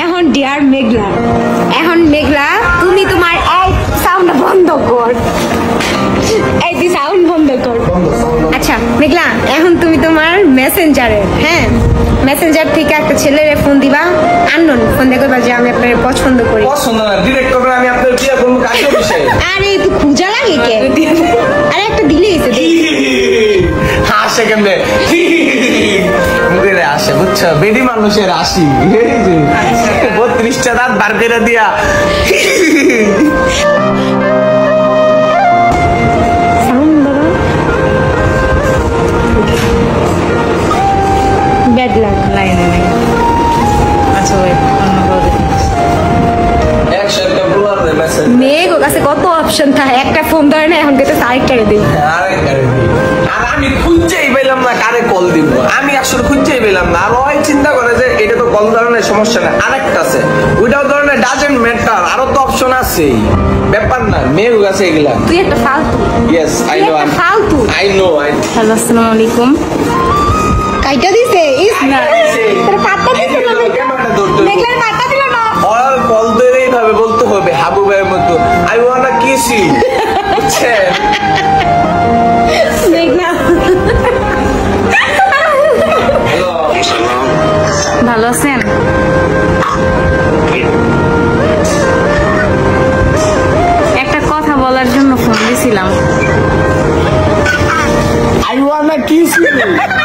এখন ডিয়ার মেঘলা, এখন মেঘলা তুমি তোমার এই সাউন্ড বন্ধ কর, এই তুই সাউন্ড বন্ধ কর। আচ্ছা মেঘলা, এখন তুমি তোমার মেসেঞ্জারে, হ্যাঁ মেসেঞ্জার থেকে একটা ছেলেরে ফোন দিবা, আননোন ফোন দিয়ে কইবা যে আমি আপনাকে পছন্দ করি। পছন্দ না, ডিরেক্ট করবে আমি আপনার বিয়ে করব কাজের বিষয়ে। আরে তুই খুঁজা লাগে কে? আরে একটা দিলেই হইছে। হাসে কেমনে? মুখে আসে বুঝছো, বেডি মানুষের হাসি। এই যে 32টা দাঁত বার করে দিয়া ব্যাড লাক। লাইন নাই। আচ্ছা ওই অন্য কাউকে একসাথে ব্লুয়ার দে মেসেজ। মেঘ ওর কাছে কত অপশন থাকে, একটা ফোন ধরে না, এখন কিন্তু আরেকটারে দিই। আর আমি খুঁজেই পেলাম না কারে কল দিব, আমি আসলে খুঁজেই পেলাম না। আর ওই চিন্তা করে যে এটা তো কল ধরনের সমস্যা না, আরেকটা আছে ওইটাও ধরনের ডাজেন্ট ম্যাটার, আরো তো অপশন আছে, ব্যাপার না। মেয়ে আছে এগুলা। তুই একটা ফালতু। ইয়েস আই নো, ফালতু। I know. হ্যালো আসসালামু আলাইকুম। কাইটা দিছে ইস না, তোর পাত্তা দিছে না, মেঘলার পাত্তা দিল না। আর কল ধরে এইভাবে বলতে হবে হাবু ভাইয়ের মতো, আই ওয়ান্না কিস ইউ। বুঝছেন? মেঘলা ভালো আছেন? একটা কথা বলার জন্য ফোন দিছিলাম। I wanna kiss you.